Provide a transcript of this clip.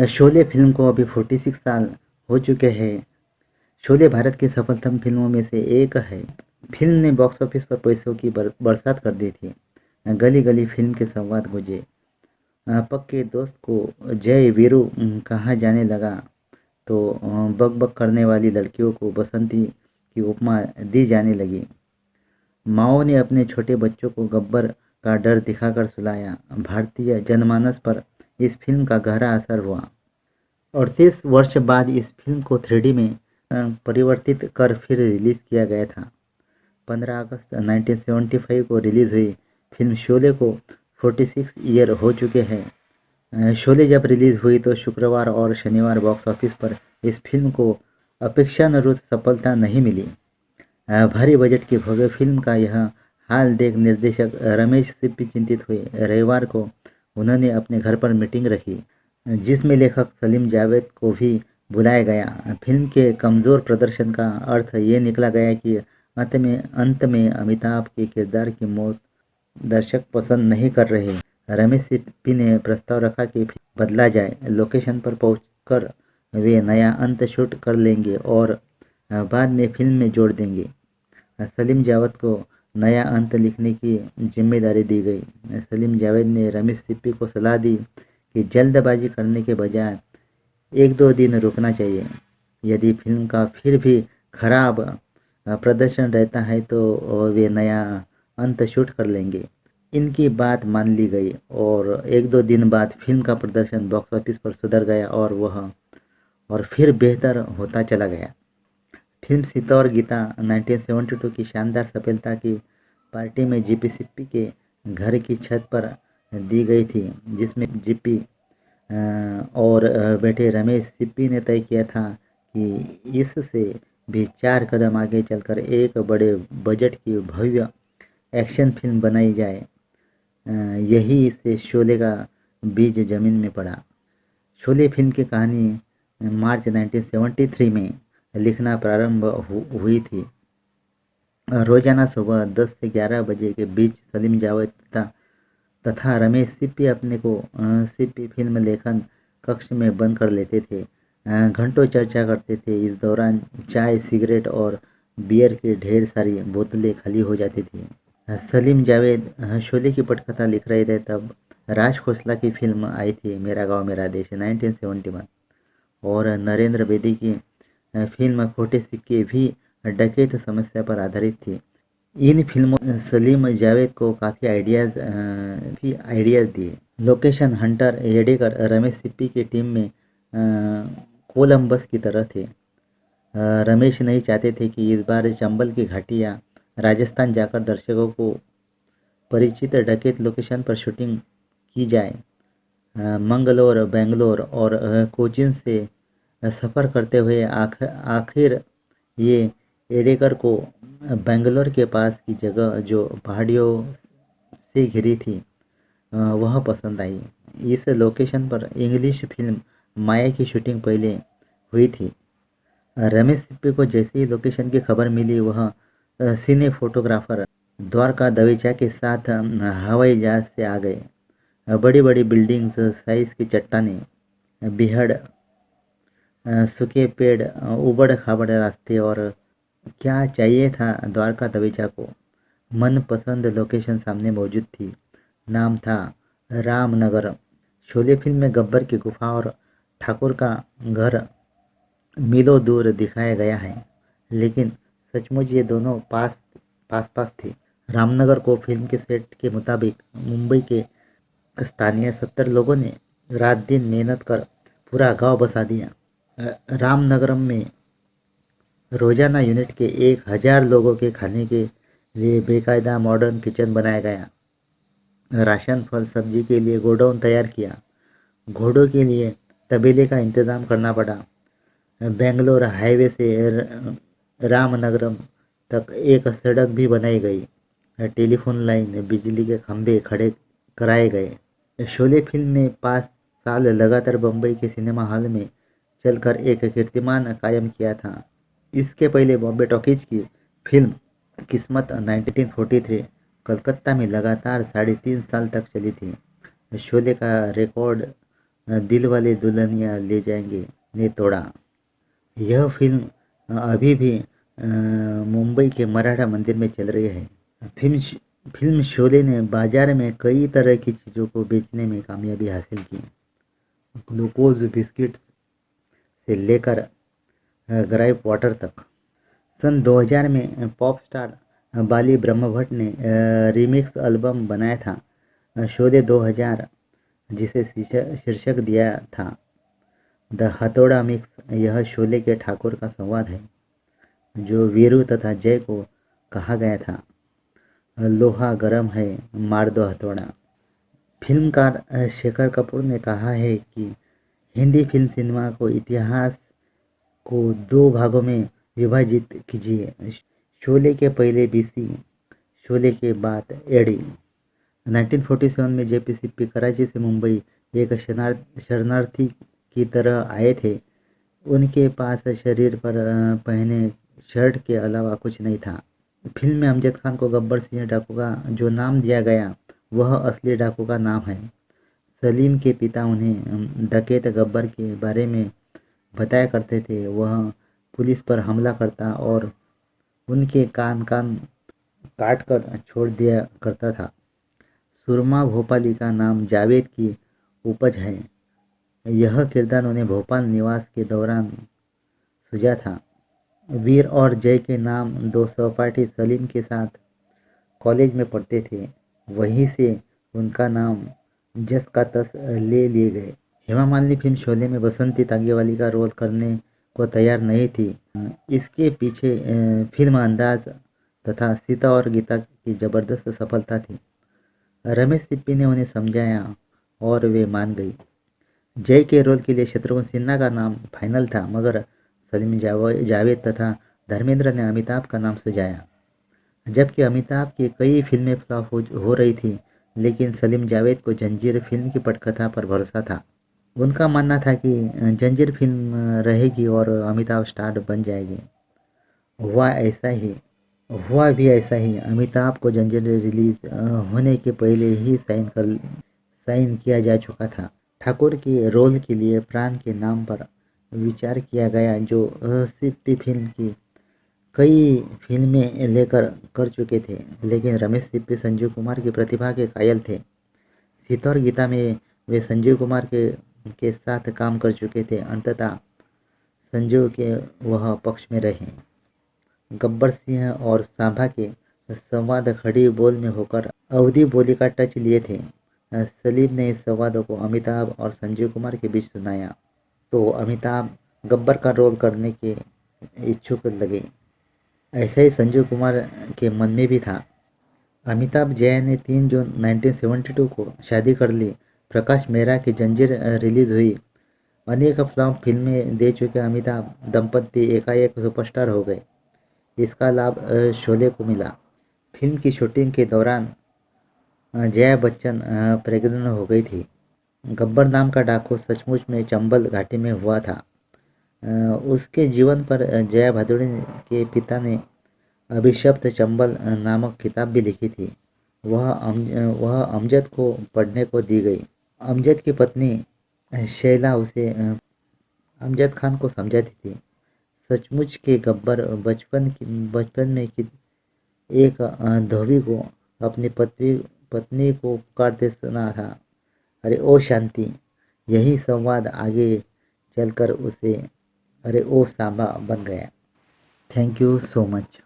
Sholay film को अभी 46 साल हो चुके हैं। शोले भारत की सफलतम फिल्मों में से एक है। फिल्म ने बॉक्स ऑफिस पर पैसों की बरसात कर दी थी। गली गली फिल्म के संवाद गूंजे। पक्के दोस्त को जय वीरू कहा जाने लगा तो बक बक करने वाली लड़कियों को बसंती की उपमा दी जाने लगी। माओ ने अपने छोटे बच्चों को गब्बर का डर दिखाकर सुलाया। भारतीय जनमानस पर इस फिल्म का गहरा असर हुआ। 38 वर्ष बाद इस फिल्म को 3D में परिवर्तित कर फिर रिलीज किया गया था। 15 अगस्त 1975 को रिलीज हुई फिल्म शोले को 46 ईयर हो चुके हैं। शोले जब रिलीज हुई तो शुक्रवार और शनिवार बॉक्स ऑफिस पर इस फिल्म को अपेक्षानुरूप सफलता नहीं मिली। भारी बजट की भव्य फिल्म का यह हाल देख निर्देशक रमेश सिप्पी चिंतित हुए। रविवार को उन्होंने अपने घर पर मीटिंग रखी जिसमें लेखक सलीम जावेद को भी बुलाया गया। फिल्म के कमज़ोर प्रदर्शन का अर्थ ये निकला गया कि अंत में अमिताभ के किरदार की मौत दर्शक पसंद नहीं कर रहे। रमेश सिप्पी ने प्रस्ताव रखा कि फिल्म बदला जाए। लोकेशन पर पहुंचकर वे नया अंत शूट कर लेंगे और बाद में फिल्म में जोड़ देंगे। सलीम जावेद को नया अंत लिखने की जिम्मेदारी दी गई। सलीम जावेद ने रमेश सिप्पी को सलाह दी कि जल्दबाजी करने के बजाय 1-2 दिन रुकना चाहिए। यदि फिल्म का फिर भी खराब प्रदर्शन रहता है तो वे नया अंत शूट कर लेंगे। इनकी बात मान ली गई और 1-2 दिन बाद फिल्म का प्रदर्शन बॉक्स ऑफिस पर सुधर गया और फिर बेहतर होता चला गया। फिल्म सीता और गीता 1972 की शानदार सफलता की पार्टी में जीपी सिप्पी के घर की छत पर दी गई थी, जिसमें जीपी और बेटे रमेश सिप्पी ने तय किया था कि इससे भी 4 कदम आगे चलकर एक बड़े बजट की भव्य एक्शन फिल्म बनाई जाए। यही से शोले का बीज जमीन में पड़ा। शोले फिल्म की कहानी मार्च 1973 में लिखना प्रारंभ हुई थी। रोजाना सुबह 10 से 11 बजे के बीच सलीम जावेद तथा रमेश सिप्पी अपने को सिप्पी फिल्म लेखन कक्ष में बंद कर लेते थे। घंटों चर्चा करते थे। इस दौरान चाय, सिगरेट और बियर की ढेर सारी बोतलें खाली हो जाती थी। सलीम जावेद शोले की पटकथा लिख रहे थे तब राज खोसला की फिल्म आई थी मेरा गांव मेरा देश 1971 और नरेंद्र बेदी की फिल्म खोटे सिक्के भी डकैत समस्या पर आधारित थी। इन फिल्मों ने सलीम जावेद को काफ़ी आइडियाज़ दिए। लोकेशन हंटर येडेकर रमेश सिप्पी की टीम में कोलंबस की तरह थे। रमेश नहीं चाहते थे कि इस बार चंबल की घाटी या राजस्थान जाकर दर्शकों को परिचित डकैत लोकेशन पर शूटिंग की जाए। मंगलोर, बेंगलोर और कोचीन से सफ़र करते हुए आखिर ये एडेकर को बेंगलोर के पास की जगह जो पहाड़ियों से घिरी थी वह पसंद आई। इस लोकेशन पर इंग्लिश फिल्म माया की शूटिंग पहले हुई थी। रमेश सिप्पी को जैसे ही लोकेशन की खबर मिली वह सिने फोटोग्राफर द्वारका दवेचा के साथ हवाई जहाज से आ गए। बड़ी बड़ी बिल्डिंग्स, साइज की चट्टानें, बिहड़, सूखे पेड़, उबड़ खाबड़ रास्ते और क्या चाहिए था द्वारका दवेचा को। मनपसंद लोकेशन सामने मौजूद थी। नाम था रामनगरम। शोले फिल्म में गब्बर की गुफा और ठाकुर का घर मीलों दूर दिखाया गया है, लेकिन सचमुच ये दोनों पास पास थे। रामनगर को फिल्म के सेट के मुताबिक मुंबई के स्थानीय 70 लोगों ने रात दिन मेहनत कर पूरा गांव बसा दिया। रामनगरम में रोजाना यूनिट के 1000 लोगों के खाने के लिए बेकायदा मॉडर्न किचन बनाया गया। राशन, फल, सब्जी के लिए गोडाउन तैयार किया। घोड़ों के लिए तबेले का इंतजाम करना पड़ा। बेंगलोर हाईवे से रामनगरम तक एक सड़क भी बनाई गई। टेलीफोन लाइन, बिजली के खंभे खड़े कराए गए। शोले फिल्म ने 5 साल लगातार बम्बई के सिनेमा हॉल में चलकर एक कीर्तिमान कायम किया था। इसके पहले बॉम्बे टॉकीज की फिल्म किस्मत 1943 कलकत्ता में लगातार 3.5 साल तक चली थी। शोले का रिकॉर्ड दिल वाले दुल्हनिया ले जाएंगे ने तोड़ा। यह फिल्म अभी भी मुंबई के मराठा मंदिर में चल रही है। फिल्म फिल्म शोले ने बाजार में कई तरह की चीज़ों को बेचने में कामयाबी हासिल की। ग्लूकोज बिस्किट्स से लेकर ग्राइप वाटर तक। सन 2000 में पॉप स्टार बाली ब्रह्मभट्ट ने रीमिक्स एल्बम बनाया था शोले 2000, जिसे शीर्षक दिया था द हथौड़ा मिक्स। यह शोले के ठाकुर का संवाद है जो वीरू तथा जय को कहा गया था, लोहा गरम है, मार दो हथौड़ा। फिल्मकार शेखर कपूर ने कहा है कि हिंदी फिल्म सिनेमा को इतिहास को दो भागों में विभाजित कीजिए, शोले के पहले बीसी, शोले के बाद एडी। 1947 में जेपीसीपी कराची से मुंबई एक शरणार्थी की तरह आए थे। उनके पास शरीर पर पहने शर्ट के अलावा कुछ नहीं था। फिल्म में अमजद खान को गब्बर सिंह डाकू का जो नाम दिया गया वह असली डाकू का नाम है। सलीम के पिता उन्हें डकैत गब्बर के बारे में बताया करते थे। वह पुलिस पर हमला करता और उनके कान काट कर छोड़ दिया करता था। सुरमा भोपाली का नाम जावेद की उपज है। यह किरदार उन्हें भोपाल निवास के दौरान सूझा था। वीर और जय के नाम दो सहपाठी सलीम के साथ कॉलेज में पढ़ते थे, वहीं से उनका नाम जस का तस ले लिए गए। हेमा मालिनी फिल्म शोले में बसंती तांगेवाली का रोल करने को तैयार नहीं थी। इसके पीछे फिल्म अंदाज तथा सीता और गीता की जबरदस्त सफलता थी। रमेश सिप्पी ने उन्हें समझाया और वे मान गई। जय के रोल के लिए शत्रुघ्न सिन्हा का नाम फाइनल था, मगर सलीम जावेद तथा धर्मेंद्र ने अमिताभ का नाम सुझाया। जबकि अमिताभ की कई फिल्में फ्लॉप हो रही थी, लेकिन सलीम जावेद को जंजीर फिल्म की पटकथा पर भरोसा था। उनका मानना था कि जंजीर फिल्म रहेगी और अमिताभ स्टार बन जाएंगे। हुआ भी ऐसा ही। अमिताभ को जंजीर रिलीज होने के पहले ही साइन किया जा चुका था। ठाकुर के रोल के लिए प्राण के नाम पर विचार किया गया, जो सिप्पी फिल्म की कई फिल्में लेकर कर चुके थे, लेकिन रमेश सिप्पी संजीव कुमार की प्रतिभा के कायल थे। सीता और गीता में वे संजीव कुमार के साथ काम कर चुके थे। अंततः संजीव के वह पक्ष में रहे। गब्बर सिंह और सांभा के संवाद खड़ी बोल में होकर अवधी बोली का टच लिए थे। सलीम ने इस संवादों को अमिताभ और संजीव कुमार के बीच सुनाया तो अमिताभ गब्बर का रोल करने के इच्छुक लगे। ऐसा ही संजीव कुमार के मन में भी था। अमिताभ जया ने 3 जून 1972 को शादी कर ली। प्रकाश मेहरा की जंजीर रिलीज हुई। अनेक फ्लॉप फिल्में दे चुके अमिताभ दंपति एकाएक सुपरस्टार हो गए। इसका लाभ शोले को मिला। फिल्म की शूटिंग के दौरान जया बच्चन प्रेग्नेंट हो गई थी। गब्बर नाम का डाकू सचमुच में चंबल घाटी में हुआ था। उसके जीवन पर जया भादुड़ी के पिता ने अभिशप्त चंबल नामक किताब भी लिखी थी। वह अमजद को पढ़ने को दी गई। अमजद की पत्नी शैला उसे अमजद खान को समझाती थी। सचमुच के गब्बर बचपन में एक धोबी को अपनी पत्नी को पुकारते सुना था, अरे ओ शांति। यही संवाद आगे चलकर उसे अरे ओ सांबा बन गया। Thank you so much.